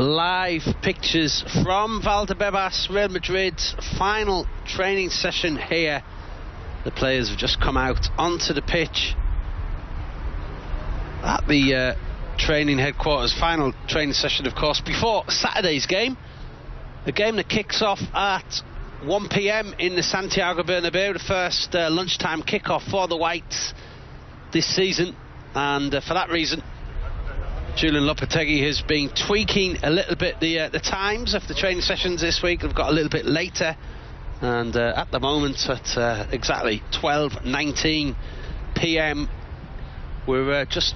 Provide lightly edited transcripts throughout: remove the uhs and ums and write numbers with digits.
live pictures from Valdebebas, Real Madrid's final training session here. The players have just come out onto the pitch at the training headquarters. Final training session, of course, before Saturday's game. A game that kicks off at 1 p.m. in the Santiago Bernabeu, the first lunchtime kickoff for the Whites this season. And for that reason, Julian Lopetegui has been tweaking a little bit the times of the training sessions this week. They've got a little bit later, and at the moment at exactly 12:19 p.m. we're just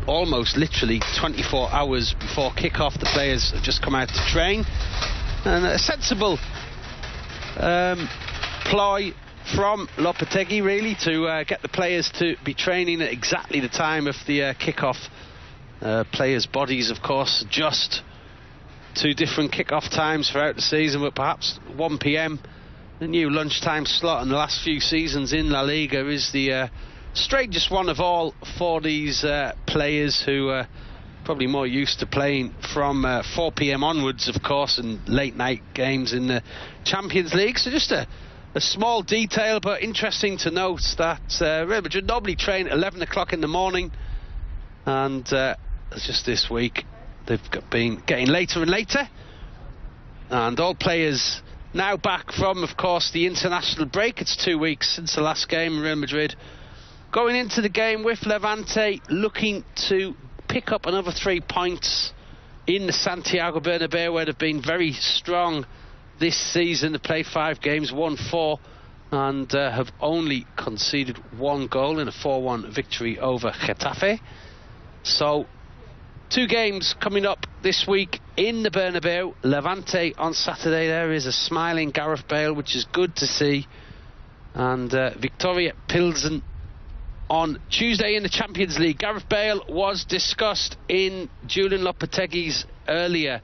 almost literally 24 hours before kick-off. The players have just come out to train, and a sensible ploy from Lopetegui really to get the players to be training at exactly the time of the kick-off. Players' bodies, of course, adjust to different kick-off times throughout the season, but perhaps 1 p.m, the new lunchtime slot in the last few seasons in La Liga, is the strangest one of all for these players who are probably more used to playing from 4 p.m. onwards, of course, and late-night games in the Champions League. So just a small detail, but interesting to note that Real Madrid normally train at 11 o'clock in the morning, and just this week they've been getting later and later, and all players now back from, of course, the international break. It's 2 weeks since the last game. Real Madrid going into the game with Levante, looking to pick up another 3 points in the Santiago Bernabeu, where they've been very strong this season. They've played 5 games, won 4, and have only conceded 1 goal in a 4-1 victory over Getafe. So 2 games coming up this week in the Bernabeu. Levante on Saturday. There is a smiling Gareth Bale, which is good to see, and Victoria Pilsen on Tuesday in the Champions League. Gareth Bale was discussed in Julian Lopetegui's earlier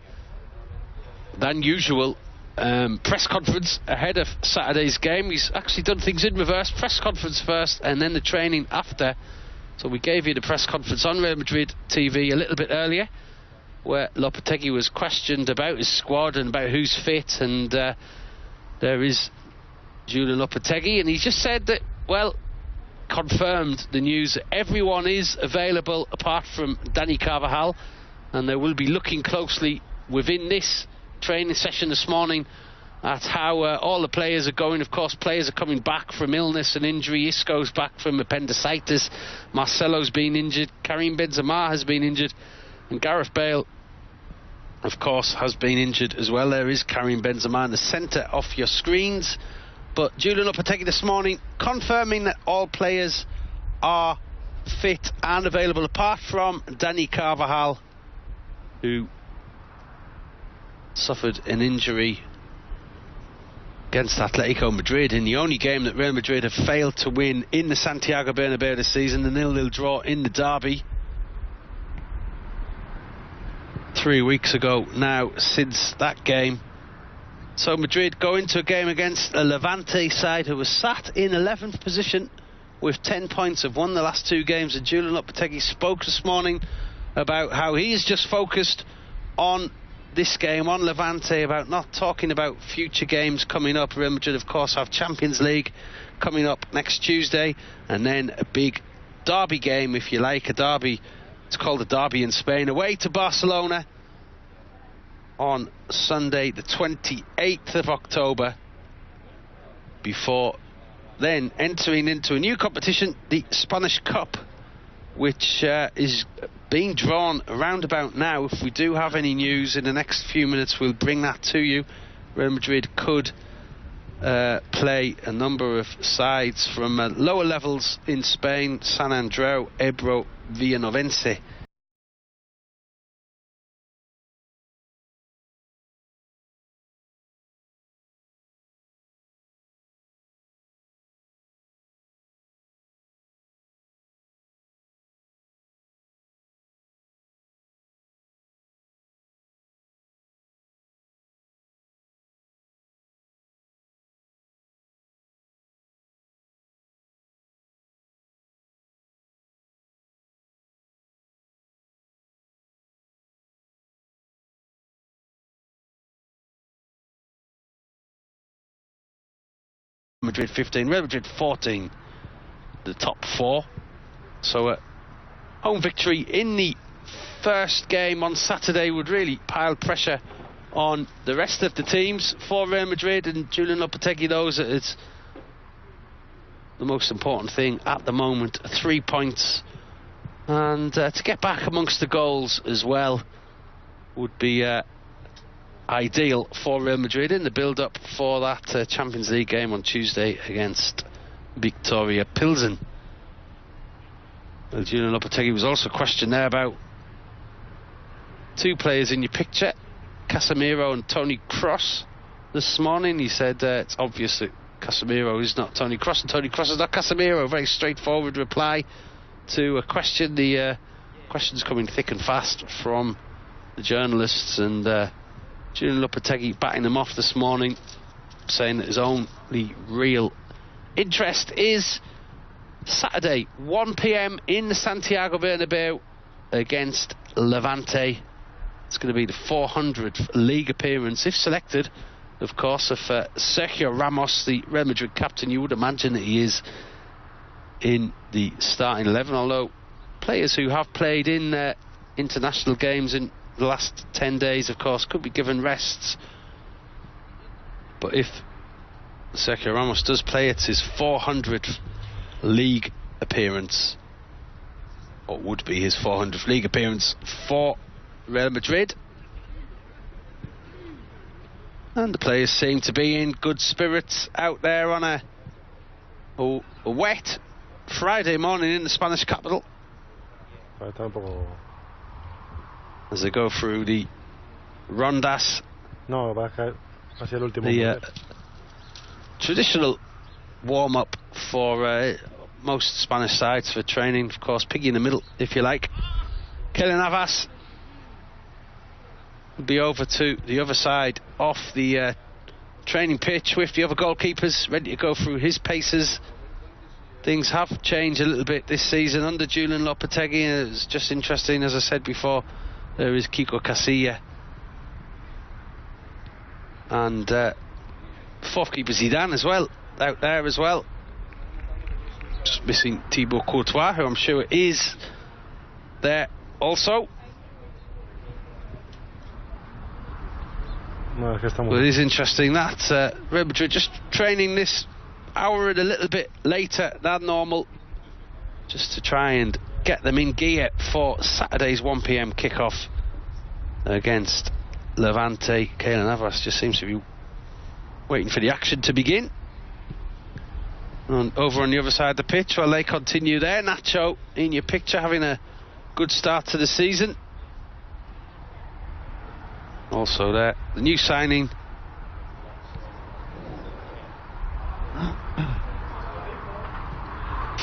than usual press conference ahead of Saturday's game. He's actually done things in reverse: press conference first and then the training after. So we gave you the press conference on Real Madrid TV a little bit earlier, where Lopetegui was questioned about his squad and about who's fit, and there is Julian Lopetegui, and he just said that, well, confirmed the news that everyone is available apart from Dani Carvajal, and they will be looking closely within this training session this morning at how all the players are going. Of course, players are coming back from illness and injury. Isco's back from appendicitis, Marcelo's been injured, Karim Benzema has been injured, and Gareth Bale, of course, has been injured as well. There is Karim Benzema in the centre of your screens. But Julian Lopetegui this morning confirming that all players are fit and available apart from Dani Carvajal, who suffered an injury against Atletico Madrid in the only game that Real Madrid have failed to win in the Santiago Bernabeu this season, the 0-0 draw in the derby 3 weeks ago now since that game. So Madrid go into a game against a Levante side who was sat in 11th position with 10 points, have won the last 2 games, and Julian Lopetegui spoke this morning about how he is just focused on this game, on Levante, about not talking about future games coming up. Real Madrid, of course, have Champions League coming up next Tuesday, and then a big derby game, if you like, a derby. It's called a derby in Spain, away to Barcelona on Sunday the 28th of October, before then entering into a new competition, the Spanish Cup, which is being drawn around about now. If we do have any news in the next few minutes, we'll bring that to you. Real Madrid could play a number of sides from lower levels in Spain: San Andreu, Ebro, Villanovense. Madrid 15, Real Madrid 14, the top four. So a home victory in the first game on Saturday would really pile pressure on the rest of the teams. For Real Madrid and Julian Lopetegui knows that it's the most important thing at the moment, 3 points, and to get back amongst the goals as well would be ideal for Real Madrid in the build-up for that Champions League game on Tuesday against Victoria Pilsen. Well, Julian Lopetegui was also questioned there about two players in your picture, Casemiro and Toni Kroos, this morning. He said it's obvious that Casemiro is not Toni Kroos and Toni Kroos is not Casemiro. Very straightforward reply to a question. The questions coming thick and fast from the journalists, and Julian Lopetegui batting them off this morning, saying that his only real interest is Saturday 1 p.m. in the Santiago Bernabeu against Levante. It's going to be the 400th league appearance, if selected, of course, of Sergio Ramos, the Real Madrid captain. You would imagine that he is in the starting 11, although players who have played in international games in the last 10 days, of course, could be given rests. But if Sergio Ramos does play, it's his 400th league appearance, or would be his 400th league appearance for Real Madrid. And the players seem to be in good spirits out there on a wet Friday morning in the Spanish capital, as they go through the rondas. The traditional warm-up for most Spanish sides for training, of course. Piggy in the middle, if you like. Keylor Navas will be over to the other side off the training pitch with the other goalkeepers, ready to go through his paces. Things have changed a little bit this season under Julian Lopetegui, and it's just interesting, as I said before, there is Kiko Casilla and fourth keeper Zidane as well, out there as well. Just missing Thibaut Courtois, who I'm sure is there also. Well, it is interesting that Real Madrid just training this hour and a little bit later than normal, just to try and get them in gear for Saturday's 1 p.m. kickoff against Levante. Keylor Navas just seems to be waiting for the action to begin. And over on the other side of the pitch, while they continue there, Nacho in your picture, having a good start to the season. Also there, the new signing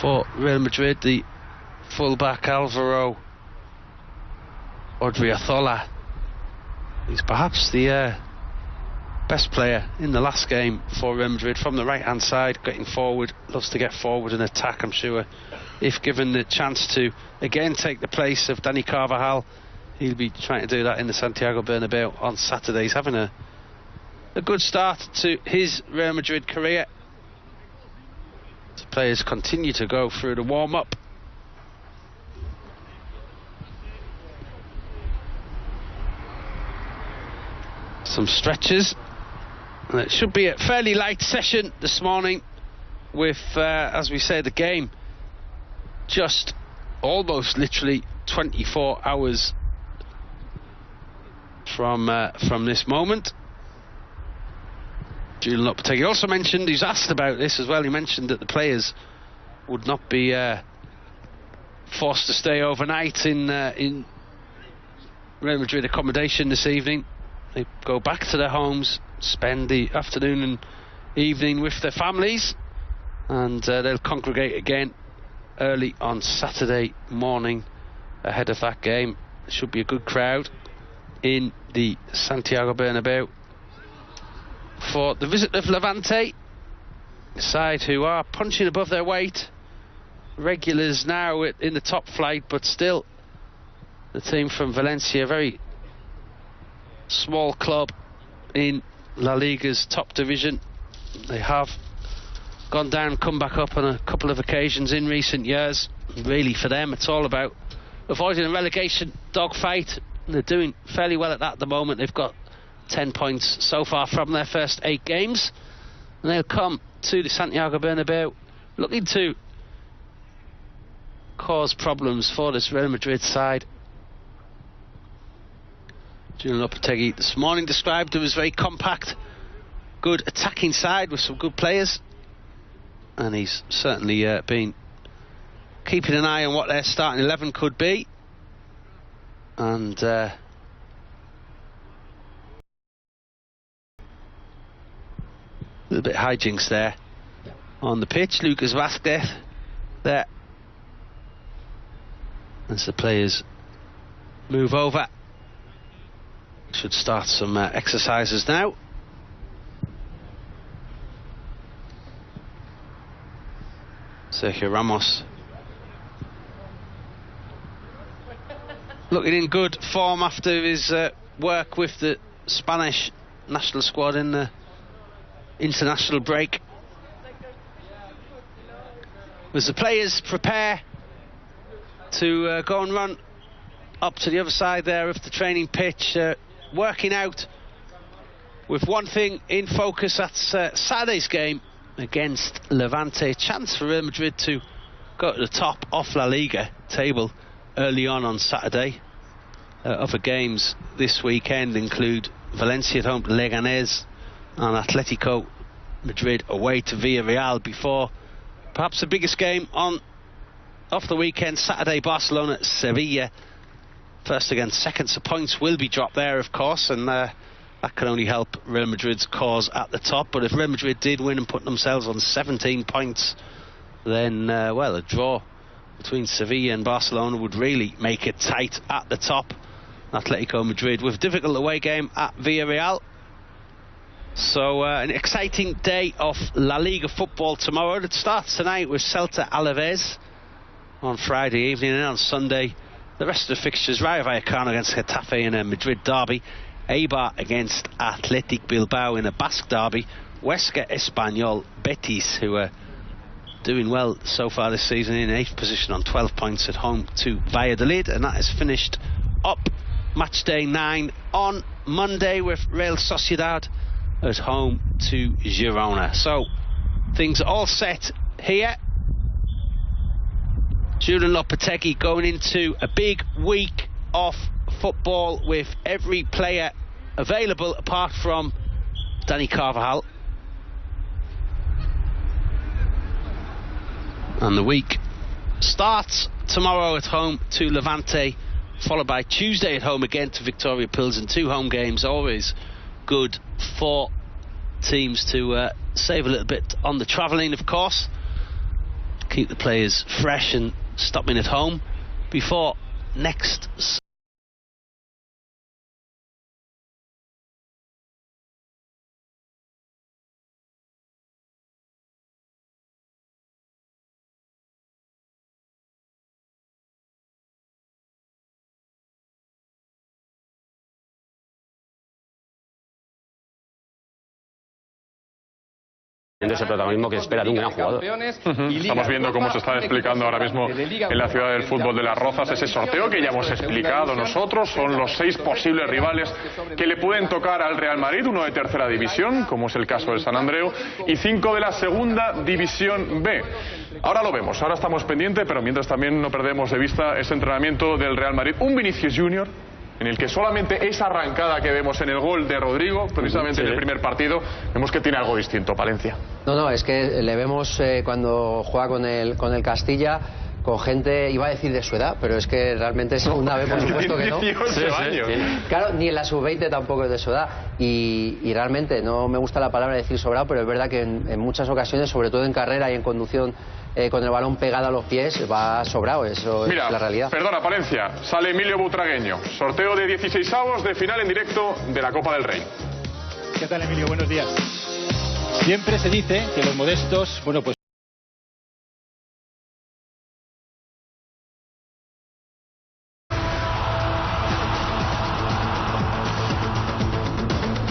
for Real Madrid, the fullback Alvaro Odriozola. He's perhaps the best player in the last game for Real Madrid, from the right hand side, getting forward, loves to get forward and attack. I'm sure if given the chance to again take the place of Dani Carvajal, he'll be trying to do that in the Santiago Bernabeu on Saturday. He's having a good start to his Real Madrid career. The players continue to go through the warm-up. Some stretches. And it should be a fairly light session this morning with, as we say, the game just almost literally 24 hours from this moment. Julian Lopetegui also mentioned, he's asked about this as well, he mentioned that the players would not be forced to stay overnight in Real Madrid accommodation this evening. They go back to their homes, spend the afternoon and evening with their families, and they'll congregate again early on Saturday morning ahead of that game. There should be a good crowd in the Santiago Bernabeu for the visit of Levante, a side who are punching above their weight, regulars now in the top flight, but still the team from Valencia, very small club in La Liga's top division. They have gone down, come back up on a couple of occasions in recent years. Really, for them, it's all about avoiding a relegation dogfight. They're doing fairly well at that at the moment. They've got 10 points so far from their first 8 games. And they'll come to the Santiago Bernabeu looking to cause problems for this Real Madrid side. Julian Lopetegui this morning described them as very compact, good attacking side with some good players, and he's certainly been keeping an eye on what their starting 11 could be. And a little bit hijinks there on the pitch. Lucas Vazquez there as the players move over. Should start some exercises now. Sergio Ramos looking in good form after his work with the Spanish national squad in the international break. As the players prepare to go and run up to the other side there of the training pitch, working out with one thing in focus. That's Saturday's game against Levante. Chance for Real Madrid to go to the top of La Liga table early on Saturday. Other games this weekend include Valencia at home to Leganés and Atletico Madrid away to Villarreal, before perhaps the biggest game of the weekend, Saturday, Barcelona at Sevilla. First against second, so points will be dropped there, of course, and that can only help Real Madrid's cause at the top. But if Real Madrid did win and put themselves on 17 points, then, well, a draw between Sevilla and Barcelona would really make it tight at the top. Atletico Madrid with a difficult away game at Villarreal. So an exciting day of La Liga football tomorrow. It starts tonight with Celta Alaves on Friday evening, and on Sunday the rest of the fixtures: Rayo Vallecano against Getafe in a Madrid derby, Eibar against Athletic Bilbao in a Basque derby, Huesca Espanyol, Betis, who are doing well so far this season, in 8th position on 12 points at home to Valladolid. And that is finished up match day 9 on Monday with Real Sociedad at home to Girona. So things are all set here. Julian Lopetegui going into a big week of football with every player available apart from Dani Carvajal. And the week starts tomorrow at home to Levante, followed by Tuesday at home again to Victoria Pilsen. 2 home games, always good for teams to save a little bit on the travelling, of course. Keep the players fresh and stopping at home before next ese protagonismo que espera de un gran jugador. Estamos viendo cómo se está explicando ahora mismo en la ciudad del fútbol de Las Rozas ese sorteo que ya hemos explicado nosotros. Son los 6 posibles rivales que le pueden tocar al Real Madrid: 1 de tercera división, como es el caso del San Andreu, y 5 de la segunda división B. Ahora lo vemos, ahora estamos pendientes, pero mientras también no perdemos de vista ese entrenamiento del Real Madrid. Un Vinicius Junior en el que solamente esa arrancada que vemos en el gol de Rodrigo, precisamente en el primer partido, vemos que tiene algo distinto, Palencia. No, es que le vemos cuando juega con el Castilla, con gente, iba a decir de su edad, pero es que realmente segunda vez, por supuesto que no. 18 años. Claro, ni en la sub-20 tampoco es de su edad. Y realmente, no me gusta la palabra decir sobrado, pero es verdad que en muchas ocasiones, sobre todo en carrera y en conducción, con el balón pegado a los pies, va sobrado. Eso es la realidad. Perdona, Palencia, sale Emilio Butragueño. Sorteo de 16avos de final en directo de la Copa del Rey. ¿Qué tal, Emilio? Buenos días. Siempre se dice que los modestos, bueno, pues